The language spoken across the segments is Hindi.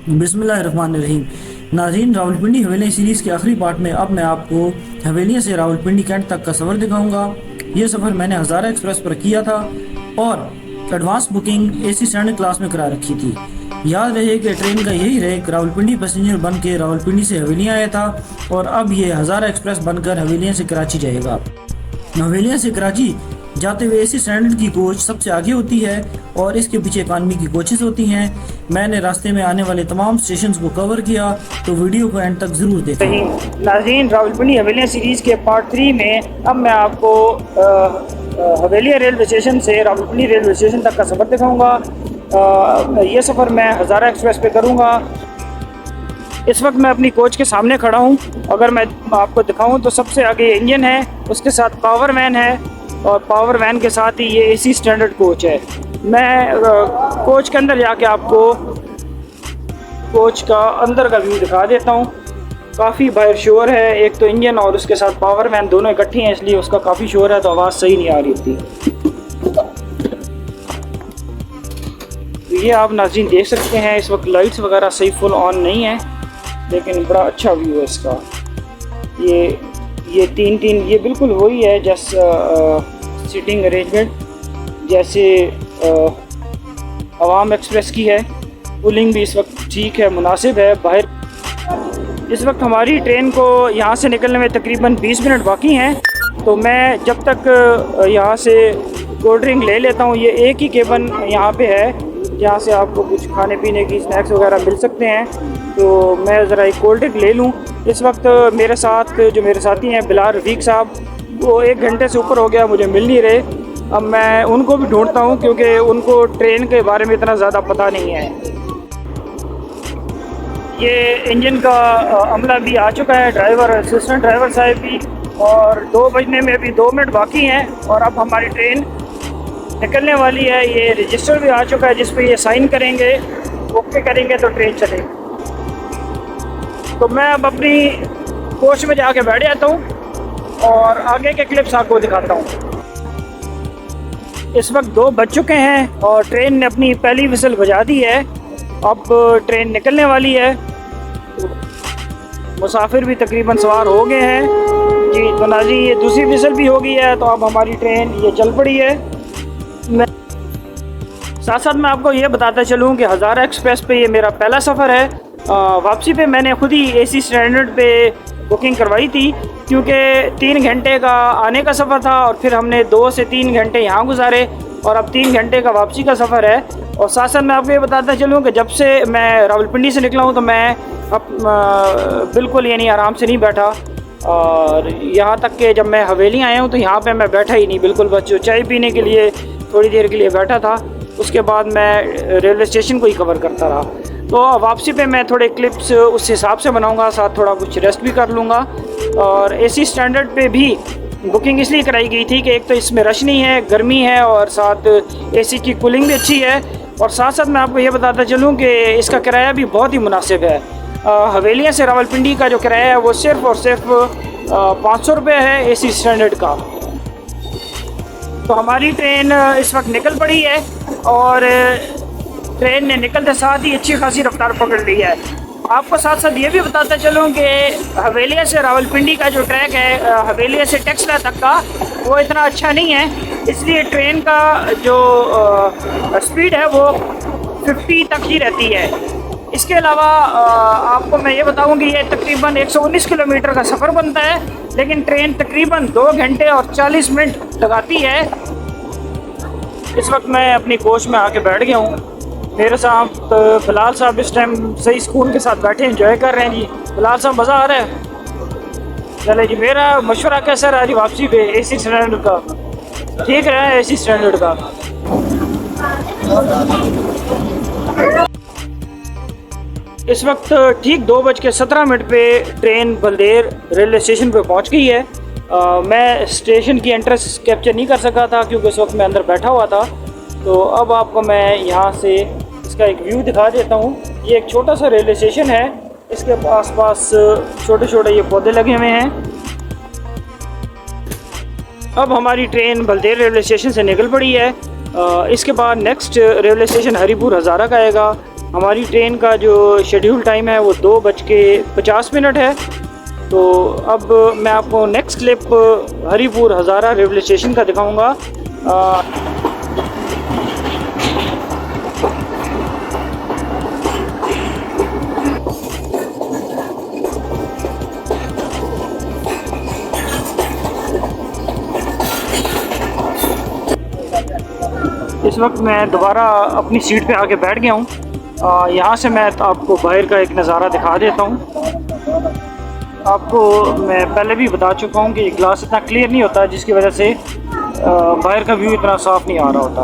बिस्मिल्लाहिर्रहमानिर्रहीम। नाज़रीन, रावलपिंडी हवेली सीरीज़ के आखिरी पार्ट में अब मैं आपको हवेलियाँ से रावलपिंडी कैंट तक का सफ़र दिखाऊंगा। ये सफ़र मैंने हज़ारा एक्सप्रेस पर किया था और advance booking AC standard class में करा रखी थी। याद रहे कि ट्रेन का यही रैक रावलपिंडी पैसेंजर बन के रावलपिंडी से हवेलियाँ आया था और अब ये हज़ारा एक्सप्रेस बनकर हवेलियाँ से कराची जाएगा। हवेलियाँ से कराची जाते हुए एसी स्टैंडर्ड की कोच सबसे आगे होती है और इसके पीछे इकानमी की कोचेस होती हैं। मैंने रास्ते में आने वाले तमाम स्टेशंस को कवर किया, तो वीडियो को एंड तक ज़रूर देखें। नाज़रीन, रावलपिंडी हवेलियाँ सीरीज़ के पार्ट 3 में अब मैं आपको हवेलियाँ रेलवे स्टेशन से रावलपिंडी रेलवे स्टेशन तक का सफ़र दिखाऊंगा। ये सफ़र मैं हज़ारा एक्सप्रेस पे करूँगा। इस वक्त मैं अपनी कोच के सामने खड़ा हूँ। अगर मैं आपको दिखाऊँ तो सबसे आगे इंजन है, उसके साथ पावर वैन है और पावर वैन के साथ ही ये एसी स्टैंडर्ड कोच है। मैं कोच के अंदर जाके आपको कोच का अंदर का व्यू दिखा देता हूँ। काफ़ी बाहर शोर है, एक तो इंजन और उसके साथ पावर वैन दोनों इकट्ठी हैं, इसलिए उसका काफ़ी शोर है, तो आवाज़ सही नहीं आ रही थी। तो ये आप नाज़रीन देख सकते हैं, इस वक्त लाइट्स वगैरह सही फुल ऑन नहीं है, लेकिन बड़ा अच्छा व्यू है इसका। ये तीन ये बिल्कुल वही है जैसे सीटिंग अरेंजमेंट जैसे अवाम एक्सप्रेस की है। कूलिंग भी इस वक्त ठीक है, मुनासिब है। बाहर इस वक्त हमारी ट्रेन को यहाँ से निकलने में तकरीबन 20 मिनट बाकी हैं, तो मैं जब तक यहाँ से कोल्ड ड्रिंक ले लेता हूँ। ये एक ही केबन यहाँ पे है जहाँ से आपको कुछ खाने पीने की स्नैक्स वगैरह मिल सकते हैं, तो मैं ज़रा एक कोल्ड ड्रिंक ले लूँ। इस वक्त मेरे साथ जो मेरे साथी हैं बिलाल रफ़ीक साहब, वो 1 घंटे से ऊपर हो गया मुझे मिल नहीं रहे। अब मैं उनको भी ढूंढता हूँ क्योंकि उनको ट्रेन के बारे में इतना ज़्यादा पता नहीं है। ये इंजन का अमला भी आ चुका है, ड्राइवर असिस्टेंट ड्राइवर साहब भी, और 2 बजने में अभी 2 मिनट बाकी हैं और अब हमारी ट्रेन निकलने वाली है। ये रजिस्टर भी आ चुका है जिस पे ये साइन करेंगे, ओके करेंगे तो ट्रेन चलेगी। तो मैं अब अपनी कोच में जाके बैठ जाता हूँ और आगे के क्लिप्स आपको दिखाता हूँ। इस वक्त 2 बज चुके हैं और ट्रेन ने अपनी पहली विसल बजा दी है। अब ट्रेन निकलने वाली है, मुसाफिर भी तकरीबन सवार हो गए हैं जी। तो नाजी ये दूसरी विसल भी हो गई है, तो अब हमारी ट्रेन ये चल पड़ी है। मैं साथ साथ मैं आपको ये बताता चलूँ कि हज़ारा एक्सप्रेस पे ये मेरा पहला सफ़र है। वापसी पे मैंने खुद ही एसी स्टैंडर्ड पे बुकिंग करवाई थी, क्योंकि 3 घंटे का आने का सफ़र था और फिर हमने 2 से 3 घंटे यहाँ गुजारे और अब 3 घंटे का वापसी का सफ़र है। और साथ साथ मैं आपको ये बताता चलूँ कि जब से मैं रावलपिंडी से निकला हूँ तो मैं बिल्कुल यानी आराम से नहीं बैठा, और यहाँ तक कि जब मैं हवेली आया हूँ तो यहाँ पे मैं बैठा ही नहीं बिल्कुल, बस जो चाय पीने के लिए थोड़ी देर के लिए बैठा था, उसके बाद मैं रेलवे स्टेशन को ही कवर करता रहा। तो वापसी पे मैं थोड़े क्लिप्स उस हिसाब से बनाऊंगा, साथ थोड़ा कुछ रेस्ट भी कर लूँगा। और एसी स्टैंडर्ड पे भी बुकिंग इसलिए कराई गई थी कि एक तो इसमें रश नहीं है, गर्मी है, और साथ एसी की कूलिंग भी अच्छी है। और साथ साथ मैं आपको ये बताता चलूँ कि इसका किराया भी बहुत ही मुनासिब है। हवेलियाँ से रावलपिंडी का जो किराया है वो सिर्फ़ और सिर्फ 500 रुपये है एसी स्टैंडर्ड का। तो हमारी ट्रेन इस वक्त निकल पड़ी है और ट्रेन ने निकलते साथ ही अच्छी खासी रफ्तार पकड़ ली है। आपको साथ साथ ये भी बताता चलूँ कि हवेलिया से रावलपिंडी का जो ट्रैक है हवेलिया से टेक्सला तक का, वो इतना अच्छा नहीं है, इसलिए ट्रेन का जो स्पीड है वो 50 तक ही रहती है। इसके अलावा आपको मैं ये बताऊँ कि ये तकरीबन 119 किलोमीटर का सफ़र बनता है, लेकिन ट्रेन तकरीबन 2 घंटे और 40 मिनट लगाती है। इस वक्त मैं अपनी कोच में आके बैठ गया हूँ। मेरे साथ बिलाल साहब इस टाइम सही सुकून के साथ बैठे एंजॉय कर रहे हैं जी। बिलाल साहब मज़ा आ रहा है? चले जी। मेरा मशवरा कैसा रहा जी वापसी पे एसी स्टैंडर्ड का? ठीक रहा है एसी स्टैंडर्ड का। इस वक्त ठीक 2:17 पे ट्रेन बलदेर रेलवे स्टेशन पे पहुंच गई है। मैं स्टेशन की एंट्रेंस कैप्चर नहीं कर सका था क्योंकि उस वक्त मैं अंदर बैठा हुआ था। तो अब आपको मैं यहाँ से इसका एक व्यू दिखा देता हूँ। ये एक छोटा सा रेलवे स्टेशन है, इसके आसपास छोटे छोटे ये पौधे लगे हुए हैं। अब हमारी ट्रेन बलदेर रेलवे स्टेशन से निकल पड़ी है। इसके बाद नेक्स्ट रेलवे स्टेशन हरीपुर हज़ारा का आएगा। हमारी ट्रेन का जो शेड्यूल टाइम है वो 2:50 है। तो अब मैं आपको नेक्स्ट क्लिप हरिपुर हज़ारा रेलवे स्टेशन का दिखाऊंगा। इस वक्त मैं दोबारा अपनी सीट पे आके बैठ गया हूँ। यहाँ से मैं आपको बाहर का एक नज़ारा दिखा देता हूँ। आपको मैं पहले भी बता चुका हूँ कि ग्लास इतना क्लियर नहीं होता, जिसकी वजह से बाहर का व्यू इतना साफ़ नहीं आ रहा होता।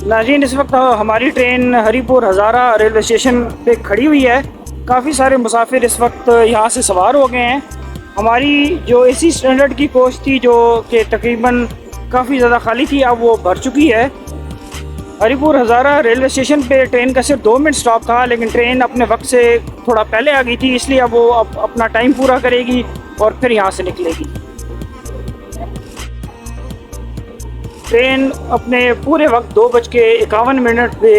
नाज़रीन, इस वक्त हमारी ट्रेन हरिपुर हज़ारा रेलवे स्टेशन पे खड़ी हुई है। काफ़ी सारे मुसाफिर इस वक्त यहाँ से सवार हो गए हैं। हमारी जो एसी स्टैंडर्ड की कोच थी, जो कि तकरीबन काफ़ी ज़्यादा खाली थी, अब वो भर चुकी है। हरिपुर हज़ारा रेलवे स्टेशन पे ट्रेन का सिर्फ 2 मिनट स्टॉप था, लेकिन ट्रेन अपने वक्त से थोड़ा पहले आ गई थी, इसलिए अब वो अपना टाइम पूरा करेगी और फिर यहाँ से निकलेगी। ट्रेन अपने पूरे वक्त 2:51 पे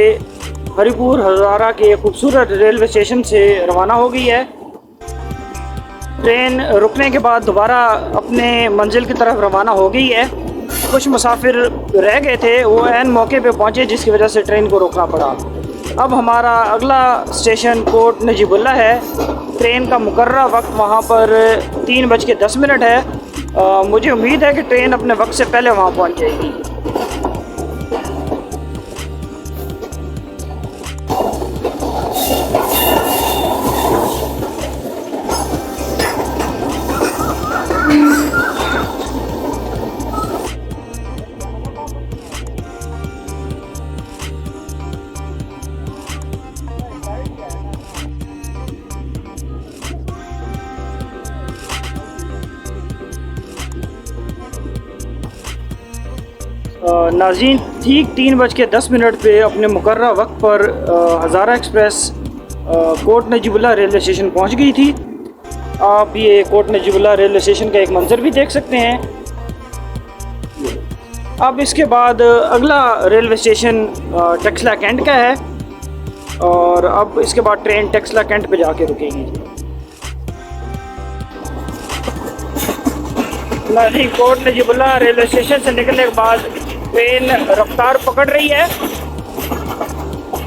हरिपुर हज़ारा के खूबसूरत रेलवे स्टेशन से रवाना हो गई है। ट्रेन रुकने के बाद दोबारा अपने मंजिल की तरफ रवाना हो गई है। कुछ मुसाफिर रह गए थे, वो ऐन मौके पे पहुंचे, जिसकी वजह से ट्रेन को रोकना पड़ा। अब हमारा अगला स्टेशन कोट नजीबुल्ला है। ट्रेन का मुकर्रर वक्त वहां पर 3:10 है। मुझे उम्मीद है कि ट्रेन अपने वक्त से पहले वहां पहुंच जाएगी। नाज़रीन, ठीक 3:10 पे अपने मुकर्रर वक्त पर Hazara Express Kot Najibullah railway station पहुंच गई थी। आप ये कोट नजीबुल्ला रेलवे स्टेशन का एक मंजर भी देख सकते हैं। अब इसके बाद अगला रेलवे स्टेशन टेक्सला कैंट का है, और अब इसके बाद ट्रेन टेक्सला कैंट पे जाके रुकेगी। नाज़रीन, कोट नजीबुल्ला रेलवे स्टेशन से निकलने के बाद ट्रेन रफ्तार पकड़ रही है।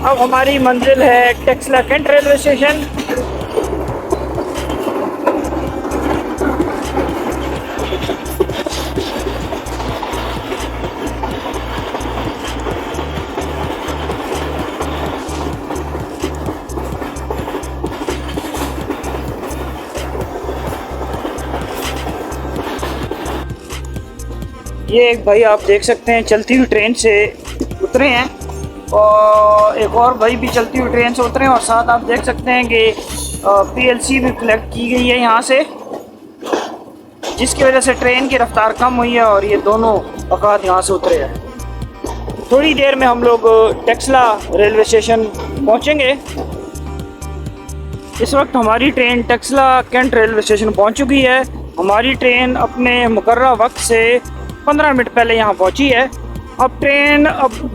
अब हमारी मंजिल है टेक्सला कैंट रेलवे स्टेशन। ये एक भाई आप देख सकते हैं चलती हुई ट्रेन से उतरे हैं, और एक और भाई भी चलती हुई ट्रेन से उतरे हैं, और साथ आप देख सकते हैं कि पीएलसी भी कलेक्ट की गई है यहाँ से, जिसकी वजह से ट्रेन की रफ्तार कम हुई है और ये दोनों अवकात यहाँ से उतरे हैं। थोड़ी देर में हम लोग टेक्सला रेलवे स्टेशन पहुँचेंगे। इस वक्त हमारी train Taxila cantt railway station पहुँच चुकी है। हमारी ट्रेन अपने मुकर्रर वक्त से 15 मिनट पहले यहाँ पहुँची है। अब ट्रेन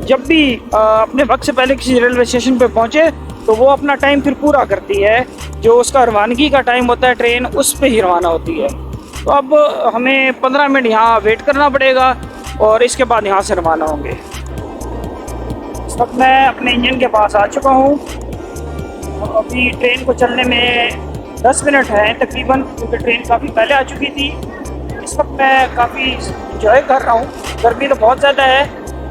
जब भी अपने वक्त से पहले किसी रेलवे स्टेशन पे पहुँचे तो वो अपना टाइम फिर पूरा करती है। जो उसका रवानगी का टाइम होता है ट्रेन उस पे ही रवाना होती है। तो अब हमें 15 मिनट यहाँ वेट करना पड़ेगा और इसके बाद यहाँ से रवाना होंगे। इस वक्त मैं अपने इंजन के पास आ चुका हूँ। अभी ट्रेन को चलने में 10 मिनट हैं तकरीबन, क्योंकि ट्रेन काफ़ी पहले आ चुकी थी। इस वक्त मैं काफ़ी इंजॉय कर रहा हूँ। गर्मी तो बहुत ज़्यादा है,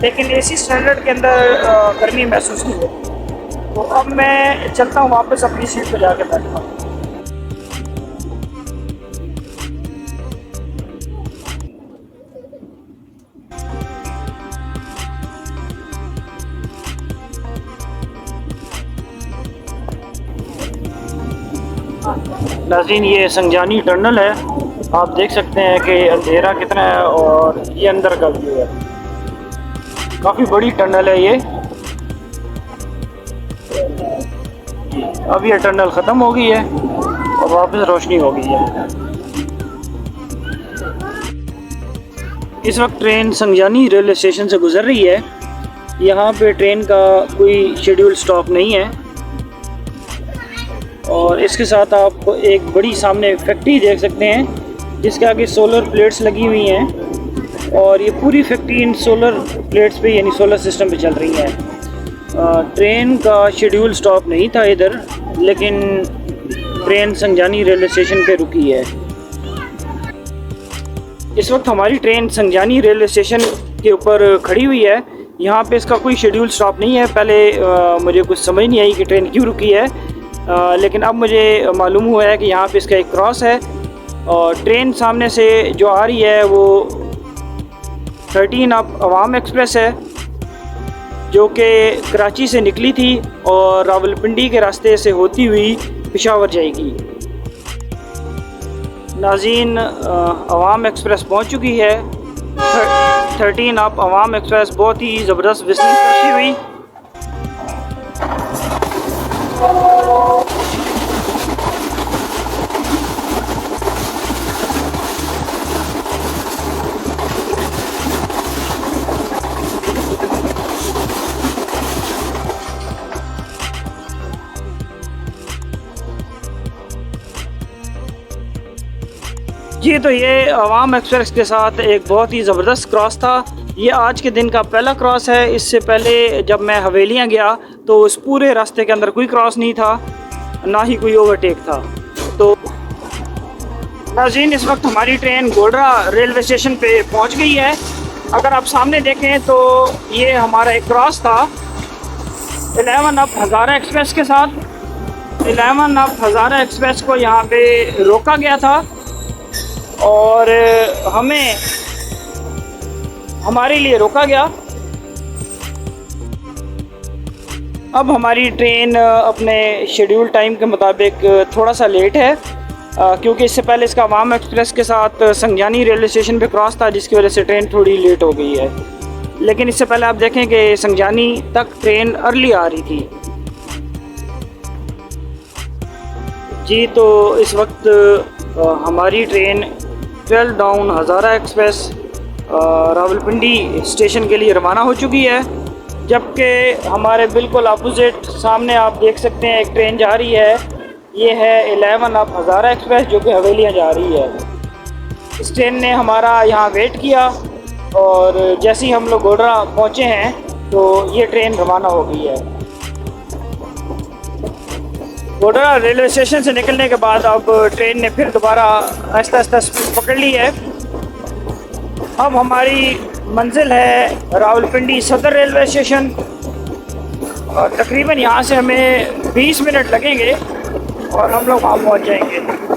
लेकिन एसी स्टैंडर्ड के अंदर गर्मी महसूस नहीं होती। तो अब मैं चलता हूँ वापस अपनी सीट पर जाके बैठता हूँ। नाज़रीन, ये संजानी टनल है। आप देख सकते हैं कि अंधेरा कितना है और ये अंदर का व्यू है। काफ़ी बड़ी टनल है ये। अब ये टनल ख़त्म हो गई है और वापस रोशनी हो गई है। इस वक्त ट्रेन संजानी रेलवे स्टेशन से गुजर रही है। यहाँ पे ट्रेन का कोई शेड्यूल स्टॉप नहीं है। और इसके साथ आप एक बड़ी सामने फैक्ट्री देख सकते हैं जिसके आगे सोलर प्लेट्स लगी हुई हैं और ये पूरी फैक्ट्री इन सोलर प्लेट्स पे यानी सोलर सिस्टम पे चल रही है। ट्रेन का शेड्यूल स्टॉप नहीं था इधर, लेकिन ट्रेन संजानी रेलवे स्टेशन पे रुकी है। इस वक्त हमारी ट्रेन संजानी रेलवे स्टेशन के ऊपर खड़ी हुई है। यहाँ पे इसका कोई शेड्यूल स्टॉप नहीं है। पहले मुझे कुछ समझ नहीं आई कि ट्रेन क्यों रुकी है, लेकिन अब मुझे मालूम हुआ है कि यहाँ पे इसका एक क्रॉस है और ट्रेन सामने से जो आ रही है वो 13 अप अवाम एक्सप्रेस है जो कि कराची से निकली थी और रावलपिंडी के रास्ते से होती हुई पेशावर जाएगी। नाज़रीन, अवाम एक्सप्रेस पहुंच चुकी है। 13 अप अवाम एक्सप्रेस बहुत ही ज़बरदस्त विज़निंग करती हुई जी। तो ये अवाम एक्सप्रेस के साथ एक बहुत ही ज़बरदस्त क्रॉस था। ये आज के दिन का पहला क्रॉस है। इससे पहले जब मैं हवेलियाँ गया तो उस पूरे रास्ते के अंदर कोई क्रॉस नहीं था, ना ही कोई ओवरटेक था। तो नाज़रीन, इस वक्त हमारी ट्रेन गोलरा रेलवे स्टेशन पे पहुंच गई है। अगर आप सामने देखें तो ये हमारा एक क्रॉस था 11 अप हज़ारा एक्सप्रेस के साथ। 11 अप हज़ारा एक्सप्रेस को यहाँ पे रोका गया था और हमारे लिए रोका गया। अब हमारी ट्रेन अपने शेड्यूल टाइम के मुताबिक थोड़ा सा लेट है, क्योंकि इससे पहले इसका अवाम एक्सप्रेस के साथ संजानी रेलवे स्टेशन पे क्रॉस था, जिसकी वजह से ट्रेन थोड़ी लेट हो गई है। लेकिन इससे पहले आप देखें कि संजानी तक ट्रेन अर्ली आ रही थी। जी, तो इस वक्त हमारी ट्रेन 12 डाउन हज़ारा एक्सप्रेस रावलपिंडी स्टेशन के लिए रवाना हो चुकी है, जबकि हमारे बिल्कुल अपोजिट सामने आप देख सकते हैं एक ट्रेन जा रही है। ये है 11 अप हज़ारा एक्सप्रेस जो कि हवेलियाँ जा रही है। इस ट्रेन ने हमारा यहाँ वेट किया और जैसे ही हम लोग गोलरा पहुँचे हैं तो ये ट्रेन रवाना हो गई है। गोलरा रेलवे स्टेशन से निकलने के बाद अब ट्रेन ने फिर दोबारा आहिस्ता आहिस्ता स्पीड पकड़ ली है। अब हमारी मंजिल है रावलपिंडी सदर रेलवे स्टेशन और तकरीबन यहाँ से हमें 20 मिनट लगेंगे और हम लोग वहाँ पहुँच जाएंगे।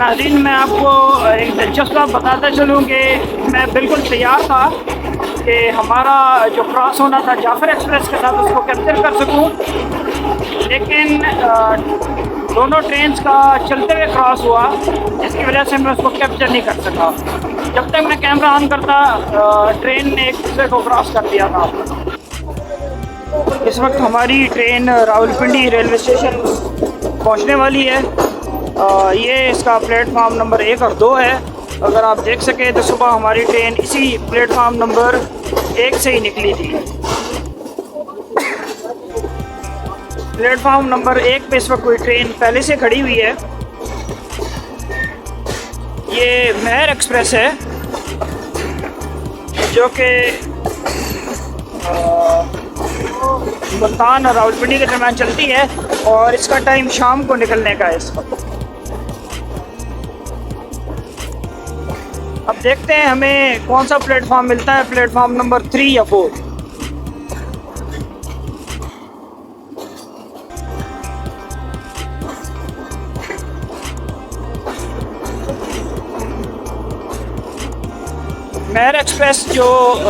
नाज़रीन, मैं आपको एक दिलचस्प बात बताता चलूँ कि मैं बिल्कुल तैयार था कि हमारा जो क्रॉस होना था जाफर एक्सप्रेस के साथ उसको कैप्चर कर सकूँ, लेकिन दोनों ट्रेन का चलते हुए क्रॉस हुआ, जिसकी वजह से मैं उसको कैप्चर नहीं कर सका। जब तक मैं कैमरा ऑन करता ट्रेन ने एक दूसरे को क्रॉस कर दिया था। इस वक्त हमारी ट्रेन रावलपिंडी रेलवे स्टेशन पहुँचने वाली है। ये इसका प्लेटफार्म नंबर 1 और 2 है। अगर आप देख सकें तो सुबह हमारी ट्रेन इसी प्लेटफार्म नंबर 1 से ही निकली थी। प्लेटफार्म नंबर 1 पे इस वक्त कोई ट्रेन पहले से खड़ी हुई है। ये मेहर एक्सप्रेस है जो कि मुल्तान और रावलपिंडी के दरमियान चलती है और इसका टाइम शाम को निकलने का है इस वक्त। अब देखते हैं हमें कौन सा प्लेटफार्म मिलता है, प्लेटफार्म नंबर 3 या 4। मेहर एक्सप्रेस जो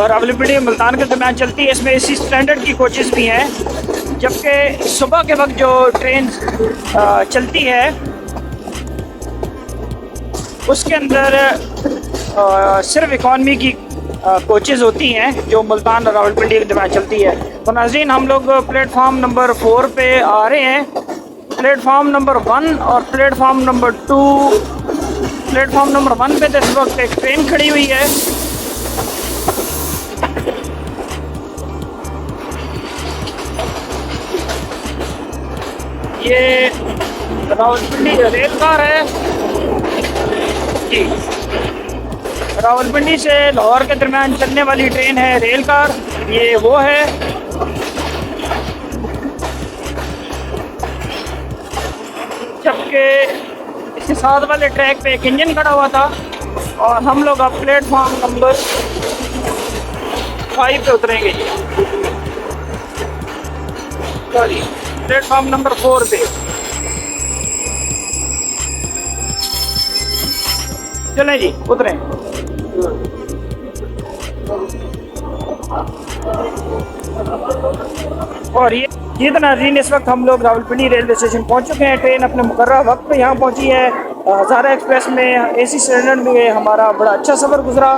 रावलपिंडी मुल्तान के दरमियान चलती है, इसमें इसी स्टैंडर्ड की कोचेज़ भी हैं जबकि सुबह के वक्त जो ट्रेन चलती है उसके अंदर सिर्फ इकॉनमी की कोचेज़ होती हैं जो मुल्तान और रावलपिंडी के दरमियान चलती है। तो नाज़रीन, हम लोग प्लेटफार्म नंबर 4 पे आ रहे हैं। प्लेटफार्म नंबर 1 और प्लेटफार्म नंबर 2, प्लेटफार्म नंबर 1 पे तो इस वक्त एक ट्रेन खड़ी हुई है। ये रावलपिंडी रेल कार है जी। रावलपिंडी से लाहौर के दरमियान चलने वाली ट्रेन है रेल कार, ये वो है। जबकि इसके साथ वाले ट्रैक पे एक इंजन खड़ा हुआ था और हम लोग अब प्लेटफॉर्म नंबर 5 पे उतरेंगे जी, सॉरी प्लेटफॉर्म नंबर 4 पे। चलें जी, उतरें। और ये तो नाज़रीन, इस वक्त हम लोग रावलपिंडी रेलवे स्टेशन पहुंच चुके हैं। ट्रेन अपने मुकर्रर वक्त पे यहाँ पहुंची है। हज़ारा एक्सप्रेस में AC सिलेंडर में हमारा बड़ा अच्छा सफ़र गुजरा।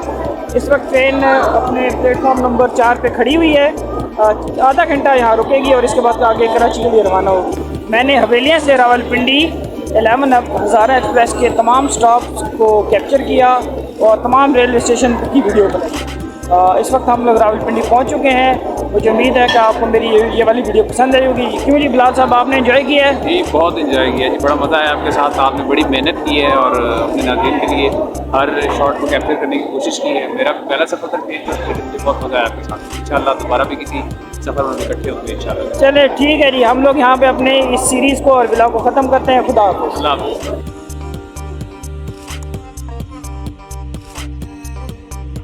इस वक्त ट्रेन अपने प्लेटफॉर्म नंबर 4 पे खड़ी हुई है। आधा घंटा यहाँ रुकेगी और इसके बाद आगे कराची के लिए रवाना होगी। मैंने हवेलियाँ से रावलपिंडी 11 अब हज़ारा एक्सप्रेस के तमाम स्टॉप्स को कैप्चर किया और तमाम रेलवे स्टेशन की वीडियो बनाई। इस वक्त हम लोग रावलपिंडी पहुंच चुके हैं। मुझे उम्मीद है कि आपको मेरी ये वाली वीडियो पसंद आई होगी। क्यों जी बिलाल साहब, आपने एंजॉय किया है? जी बहुत एंजॉय किया जी, बड़ा मज़ा आया आपके साथ। आपने बड़ी मेहनत की है और अपने नाज़रीन के लिए हर शॉट को कैप्चर करने की कोशिश की है। मेरा पहला सफ़र था ट्रेन का, मुझे बहुत मज़ा आया आपके साथ। इंशाल्लाह दोबारा भी किसी सफ़र में इकट्ठे होंगे इंशाल्लाह। चले ठीक है जी, हम लोग यहाँ पे अपने इस सीरीज़ को और व्लॉग को ख़त्म करते हैं। खुदा हाफ़िज़। अल्लाह हाफ़िज़।